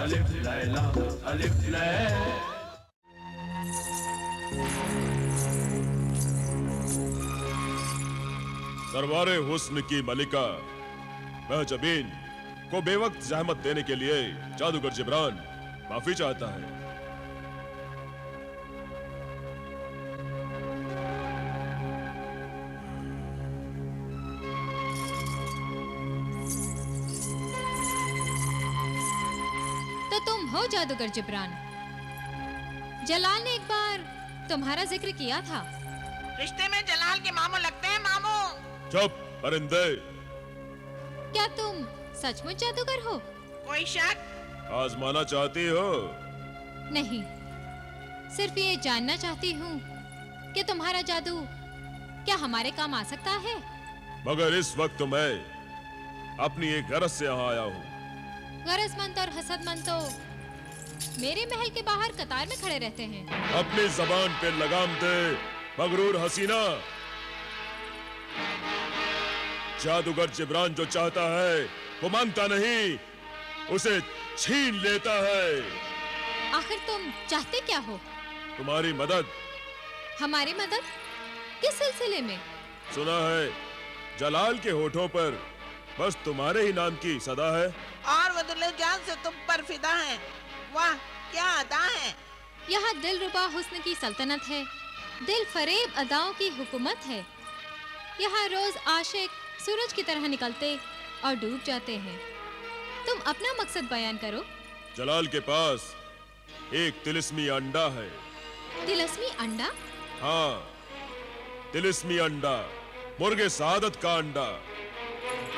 अलिफ लैला अलिफ लैला। दरबारे हुस्न की मलिका महजबीन को बेवक्त जहमत देने के लिए जादूगर जिब्रान माफी चाहता है। तो तुम हो जादूगर जिब्रान। जलाल ने एक बार तुम्हारा जिक्र किया था। रिश्ते में जलाल के मामू लगते हैं मामू। चुप परिंदे। क्या तुम सचमुच जादूगर हो? कोई शक? आजमाना चाहती हो? नहीं, सिर्फ ये जानना चाहती हूँ कि तुम्हारा जादू क्या हमारे काम आ सकता है। मगर इस वक्त मैं अपनी एक गरज से यहाँ आया हूँ। गरजमंद और हसदमंद तो मेरे महल के बाहर कतार में खड़े रहते हैं। अपनी जबान पे लगाम दे मगरूर हसीना। जादूगर जिब्रान जो चाहता है वो मांगता नहीं, उसे छीन लेता है। आखिर तुम चाहते क्या हो? तुम्हारी मदद। हमारी मदद? किस सिलसिले में? सुना है जलाल के होठों पर बस तुम्हारे ही नाम की सदा है। और वो दिल जान से तुम पर फिदा है। वाह क्या अदा है। यहाँ दिलरुबा हुस्न की सल्तनत है, दिल फरेब अदाओं की हुकूमत है। यहाँ रोज आशिक सूरज की तरह निकलते और डूब जाते हैं। तुम अपना मकसद बयान करो। जलाल के पास एक तिलिस्मी अंडा है। तिलिस्मी अंडा? हाँ, तिलिस्मी अंडा, मुर्गे सादत का अंडा।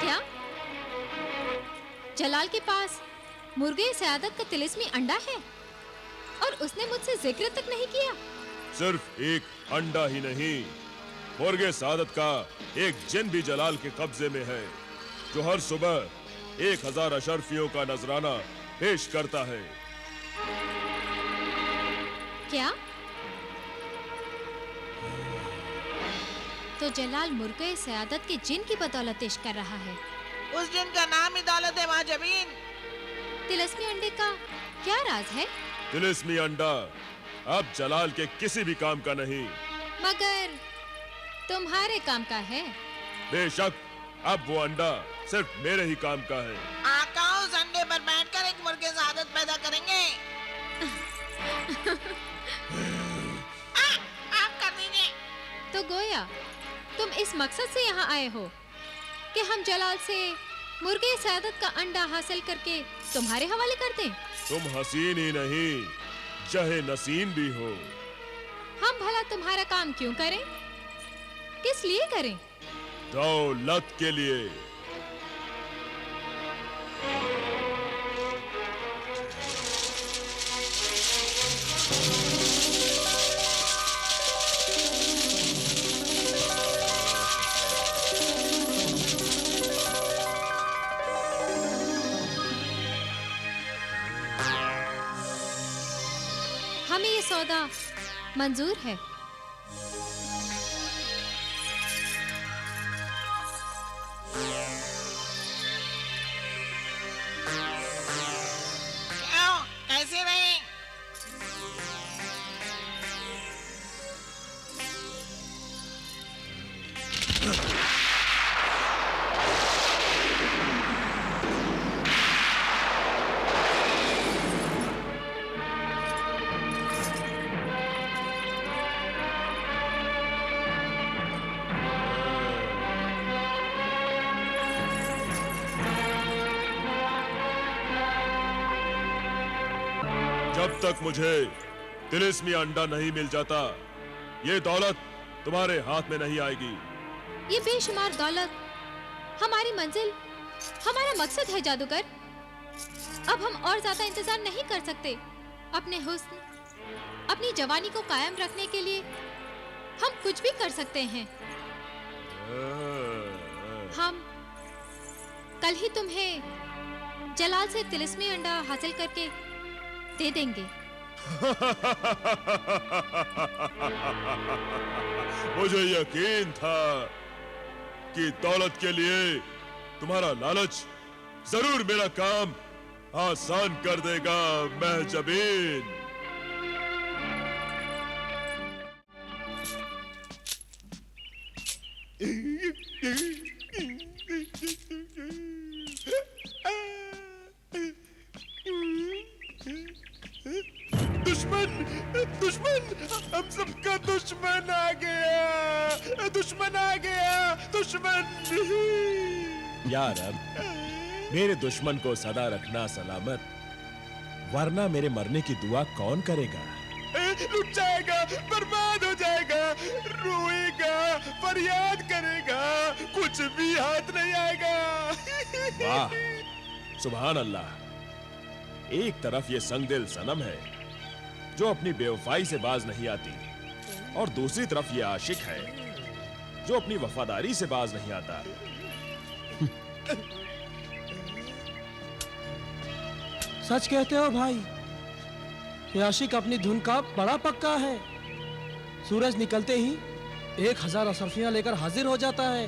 क्या? जलाल के पास मुर्गे सयादत का तिलिस्मी अंडा है और उसने मुझसे जिक्र तक नहीं किया? सिर्फ एक अंडा ही नहीं, मुर्गे सादत का एक जिन भी जलाल के कब्जे में है, जो हर सुबह 1000 अशरफियों का नजराना पेश करता है। क्या? तो जलाल मुर्गे सयादत के जिन की बदौलत इश्क कर रहा है। उस जिन का नाम ही दौलत है महजबीन। तिलिस्मी अंडे का क्या राज है? तिलिस्मी अंडा अब जलाल के किसी भी काम का नहीं, मगर तुम्हारे काम का है। बेशक अब वो अंडा सिर्फ मेरे ही काम का है। आका उस अंडे पर बैठकर एक मुर्गे सादत पैदा करेंगे। आप कर दीजिए। तो गोया तुम इस मकसद से यहाँ आए हो कि हम जलाल से मुर्गे सयादत का अंडा हासिल करके तुम्हारे हवाले कर दें। तुम हसीन ही नहीं, जहे नसीन भी हो। हम भला तुम्हारा काम क्यों करें? किस लिए करें? दौलत के लिए। हमें ये सौदा मंजूर है। क्यों? कैसे नहीं? जब तक मुझे तिलिस्मी अंडा नहीं मिल जाता, ये दौलत तुम्हारे हाथ में नहीं आएगी। ये बेशुमार दौलत हमारी मंजिल, हमारा मकसद है जादूगर। अब हम और ज्यादा इंतजार नहीं कर सकते। अपने हुस्न, अपनी जवानी को कायम रखने के लिए हम कुछ भी कर सकते हैं। हम कल ही तुम्हें जलाल से तिलिस्मी अंडा हासिल करके दे देंगे। मुझे यकीन था कि दौलत के लिए तुम्हारा लालच जरूर मेरा काम आसान कर देगा महजबीन। दुश्मन दुश्मन हम सबका दुश्मन आ गया, दुश्मन आ गया, दुश्मन। यार अब मेरे दुश्मन को सदा रखना सलामत, वरना मेरे मरने की दुआ कौन करेगा? लुट जाएगा, बर्बाद हो जाएगा, रोएगा, फरियाद करेगा, कुछ भी हाथ नहीं आएगा। वाह, सुभान अल्लाह। एक तरफ ये संगदिल सनम है जो अपनी बेवफाई से बाज नहीं आती, और दूसरी तरफ ये आशिक है जो अपनी वफादारी से बाज नहीं आता। सच कहते हो भाई, ये आशिक अपनी धुन का बड़ा पक्का है। सूरज निकलते ही 1000 अशरफियां लेकर हाजिर हो जाता है,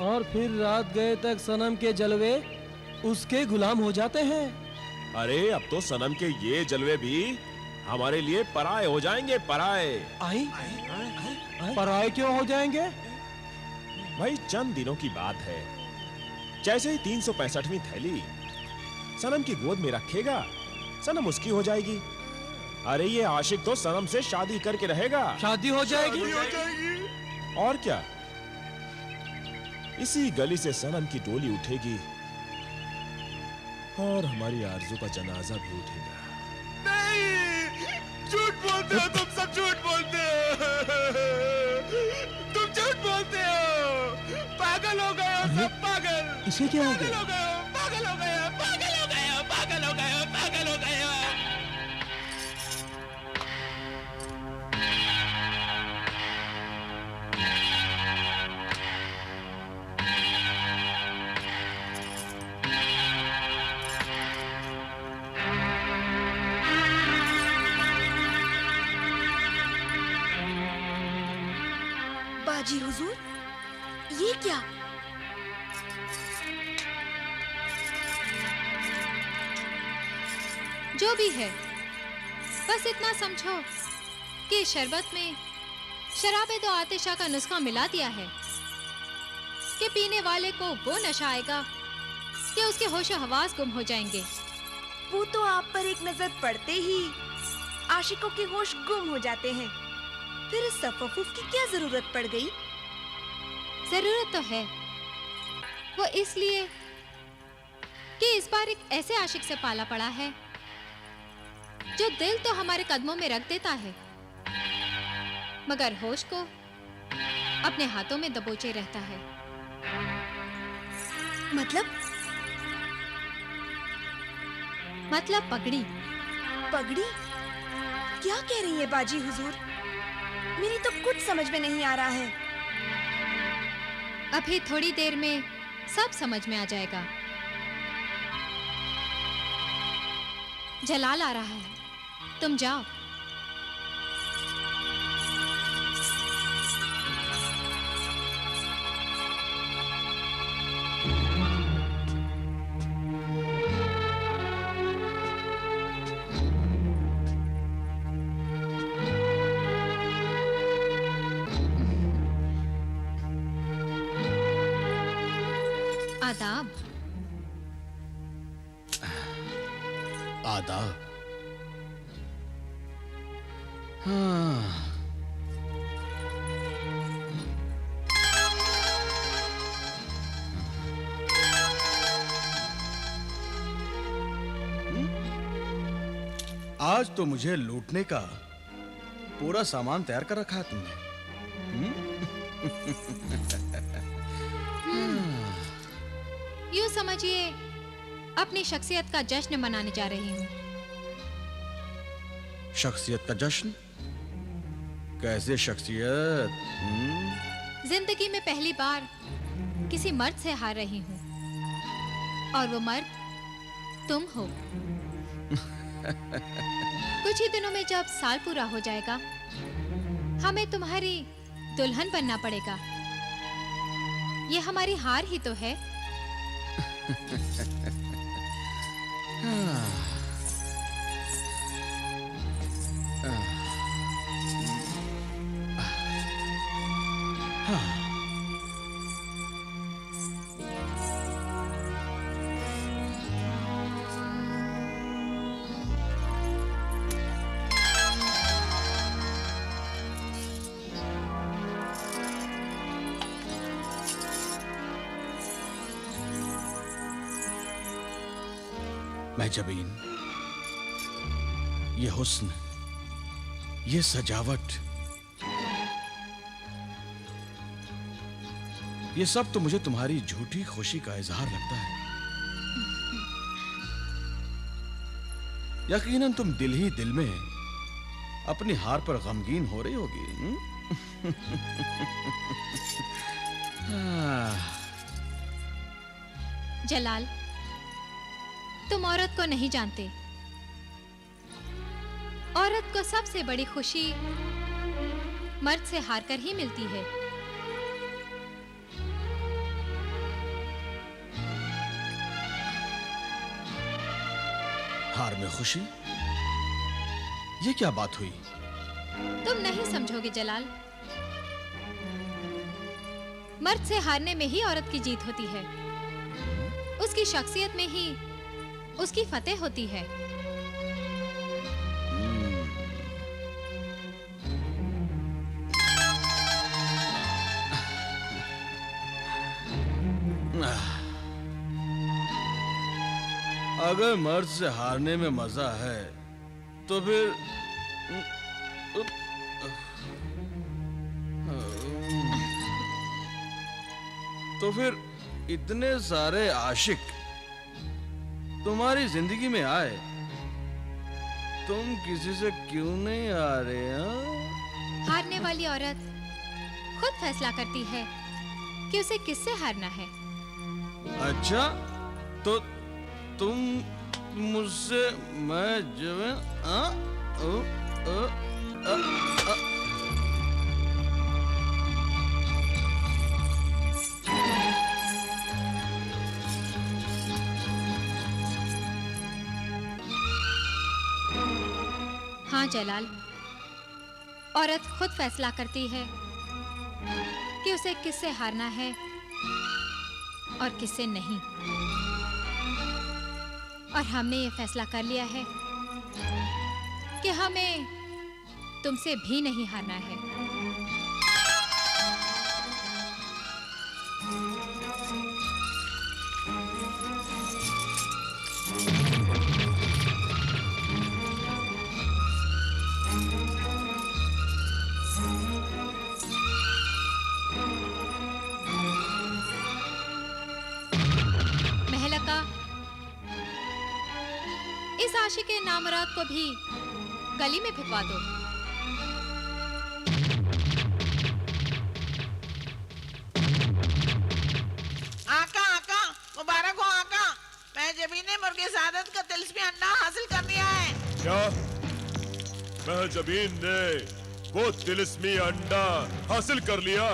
और फिर रात गए तक सनम के जलवे उसके गुलाम हो जाते हैं। अरे अब तो सनम के ये जलवे भी हमारे लिए पराए हो जाएंगे, पराए। पराए क्यों हो जाएंगे? भाई चंद दिनों की बात है, जैसे ही 365वीं थैली सनम की गोद में रखेगा, सनम उसकी हो जाएगी। अरे ये आशिक तो सनम से शादी करके रहेगा। शादी हो जाएगी? और क्या, इसी गली से सनम की डोली उठेगी और हमारी आरज़ू का जनाजा भी उठेगा। नहीं, झूठ बोलते हो तुम सब, झूठ बोलते हो, तुम झूठ बोलते हो। पागल हो गए हो सब, पागल। इसे क्या हो गया? पागल हो गए हो, पागल हो गए हो, पागल हो गए हो, पागल हो गए हो। बाजी हुजूर, ये क्या? जो भी है, बस इतना समझो कि इस शरबत में शराबे दो आतिशा का नुस्खा मिला दिया है कि पीने वाले को वो नशा आएगा कि उसके होशो हवास गुम हो जाएंगे। वो तो आप पर एक नजर पड़ते ही आशिकों के होश गुम हो जाते हैं। फिर इस तफफ्फुफ की क्या जरूरत पड़ गई? जरूरत तो है, वो इसलिए कि इस बार एक ऐसे आशिक से पाला पड़ा है जो दिल तो हमारे कदमों में रख देता है, मगर होश को अपने हाथों में दबोचे रहता है। मतलब पगड़ी। पगड़ी? क्या कह रही है बाजी हुजूर? मेरी तो कुछ समझ में नहीं आ रहा है। अभी थोड़ी देर में सब समझ में आ जाएगा। जलाल आ रहा है, तुम जाओ। आदाब। आदाब। हाँ। आज तो मुझे लूटने का पूरा सामान तैयार कर रखा है तुमने। यूं समझिए अपनी शख्सियत का जश्न मनाने जा रही हूँ। शख्सियत का जश्न? कैसे शख्सियत? जिंदगी में पहली बार किसी मर्द से हार रही हूँ, और वो मर्द तुम हो। कुछ ही दिनों में जब साल पूरा हो जाएगा, हमें तुम्हारी दुल्हन बनना पड़ेगा। ये हमारी हार ही तो है। महजबीन, ये हुस्न, ये सजावट, ये सब तो मुझे तुम्हारी झूठी खुशी का इजहार लगता है। यकीनन तुम दिल ही दिल में अपनी हार पर गमगीन हो रही होगी। जलाल, तुम औरत को नहीं जानते। औरत को सबसे बड़ी खुशी मर्द से हार कर ही मिलती है। हार में खुशी? ये क्या बात हुई? तुम नहीं समझोगे जलाल। मर्द से हारने में ही औरत की जीत होती है। उसकी शख्सियत में ही उसकी फतेह होती है। अगर मर्द से हारने में मजा है तो फिर इतने सारे आशिक तुम्हारी जिंदगी में आए, तुम किसी से क्यों नहीं आ रहे? हारने वाली औरत खुद फैसला करती है कि उसे किससे हारना है। अच्छा, तो तुम मुझसे मैं हाँ जलाल, औरत खुद फैसला करती है कि उसे किससे हारना है और किससे नहीं। और हमने ये फैसला कर लिया है कि हमें तुमसे भी नहीं हारना है। महलका, इस आशिक के नामुराद को भी गली में भिजवा दो। आका आका, मुबारक हो आका। महजबीन ने मुर्गे सादत का तिलिस्मी अंडा हासिल कर लिया है। क्या? महजबीन ने वो तिलिस्मी अंडा हासिल कर लिया?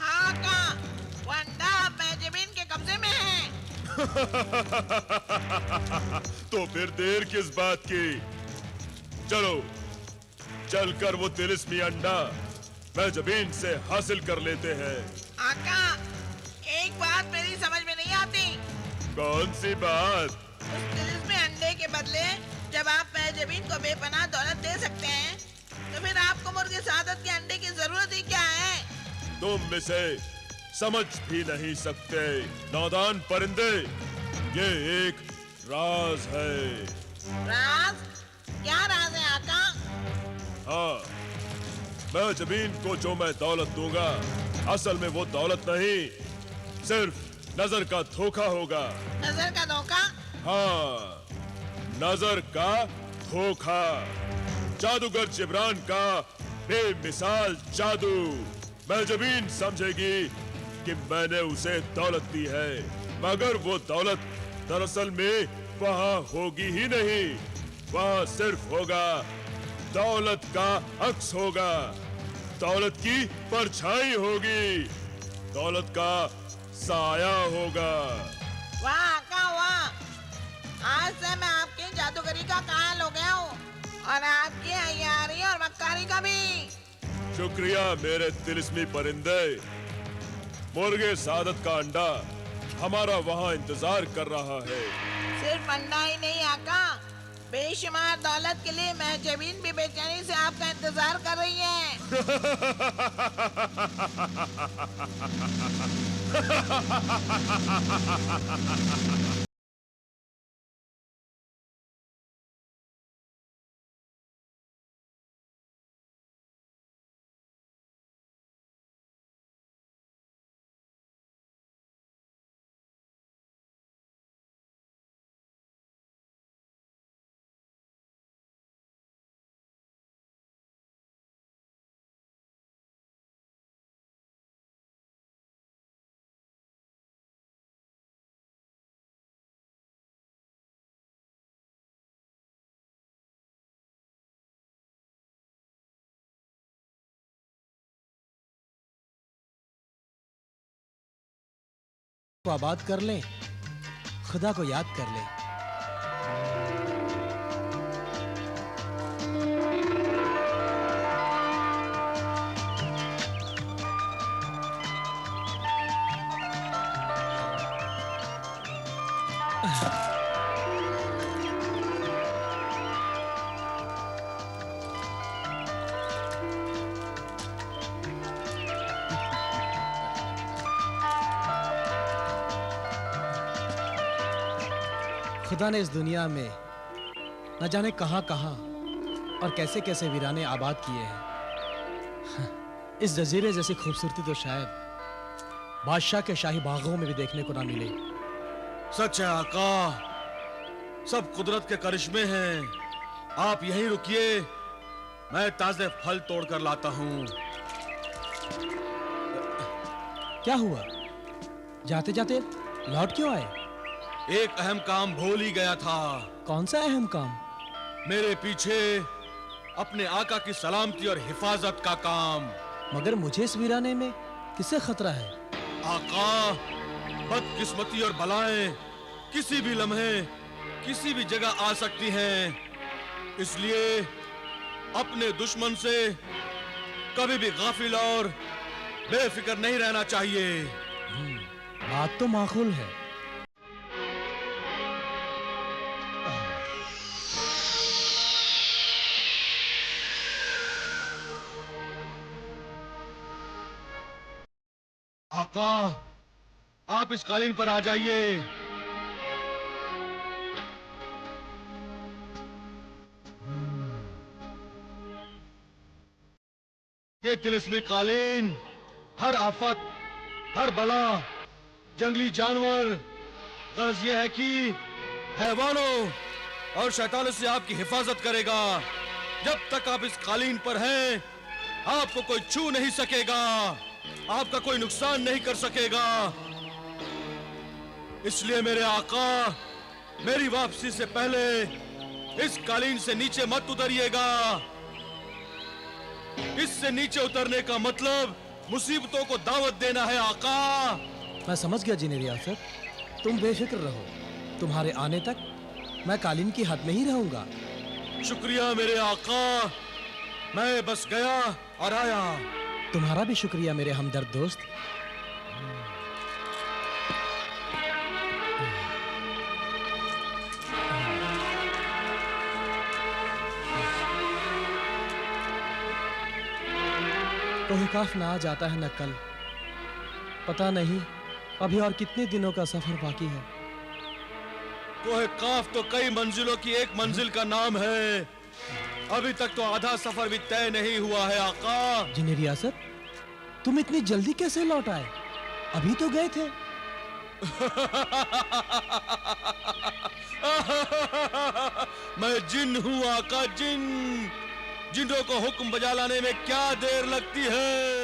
हाँ आका, वो अंडा महजबीन के कब्जे में है। तो फिर देर किस बात की? चलो, चलकर वो तिलिस्मी अंडा महजबीन से हासिल कर लेते हैं। आका, एक बात मेरी समझ में नहीं आती। कौन सी बात? उस तिलिस्मी अंडे के बदले जब आप महजबीन को बेपनाह दौलत दे सकते हैं, तो फिर आपको मुर्गे सादत के अंडे की जरूरत ही क्या है? तुम इसे समझ भी नहीं सकते, नादान परिंदे। ये एक राज है। राज? क्या राज है आका? हाँ, महजबीन को जो मैं दौलत दूंगा, असल में वो दौलत नहीं, सिर्फ नजर का धोखा होगा। नजर का धोखा? हाँ, नजर का धोखा। जादूगर जिब्रान का बेमिसाल जादू। महजबीन समझेगी कि मैंने उसे दौलत दी है, मगर वो दौलत दरअसल में वहाँ होगी ही नहीं। वहाँ सिर्फ होगा, दौलत का अक्स होगा, दौलत की परछाई होगी, दौलत का साया होगा। वाह आका वाह, आज से मैं आपके जादूगरी का कायल हो गया हूँ और आपकी अय्यारी और मक्कारी का भी। शुक्रिया मेरे तिलिस्मी परिंदे। मुर्गे सादत का अंडा हमारा वहाँ इंतजार कर रहा है। सिर्फ अंडा ही नहीं आका, बेशुमार दौलत के लिए मैं जमीन भी बेचैनी से आपका इंतजार कर रही है। को आबाद कर लें, खुदा को याद कर लें। खुदा ने इस दुनिया में न जाने कहां कहां और कैसे कैसे वीराने आबाद किए हैं। इस जजीरे जैसी खूबसूरती तो शायद बादशाह के शाही बागों में भी देखने को ना मिले। सच है आका, सब कुदरत के करिश्मे हैं। आप यहीं रुकिए, मैं ताजे फल तोड़कर लाता हूं। क्या हुआ? जाते जाते लौट क्यों आए? एक अहम काम भूल ही गया था। कौन सा अहम काम? मेरे पीछे अपने आका की सलामती और हिफाजत का काम। मगर मुझे इस वीराने में किससे खतरा है? आका, बदकिस्मती और बलाएं किसी भी लम्हे किसी भी जगह आ सकती हैं। इसलिए अपने दुश्मन से कभी भी गाफिल और बेफिक्र नहीं रहना चाहिए। बात तो माकूल है। आका, आप इस कालीन पर आ जाइए। ये तिलिस्मी कालीन हर आफत, हर बला, जंगली जानवर, गर्ज ये है कि हैवानों और शैतानों से आपकी हिफाजत करेगा। जब तक आप इस कालीन पर हैं, आपको कोई छू नहीं सकेगा, आपका कोई नुकसान नहीं कर सकेगा। इसलिए मेरे आका, मेरी वापसी से पहले इस कालीन से नीचे मत उतरिएगा। इससे नीचे उतरने का मतलब मुसीबतों को दावत देना है आका। मैं समझ गया जिन्हें रियासत, तुम बेफिक्र रहो। तुम्हारे आने तक मैं कालीन की हद में ही रहूंगा। शुक्रिया मेरे आका, मैं बस गया और आया। तुम्हारा भी शुक्रिया मेरे हमदर्द दोस्त। कोई काफ ना आ जाता है न कल। पता नहीं अभी और कितने दिनों का सफर बाकी है। कोहे काफ तो कई मंजिलों की एक मंजिल का नाम है। अभी तक तो आधा सफर भी तय नहीं हुआ है आका। जिन्हें रियासत, तुम इतनी जल्दी कैसे लौट आए? अभी तो गए थे। मैं जिन हूँ आका, जिन। जिन्हों को हुक्म बजा लाने में क्या देर लगती है।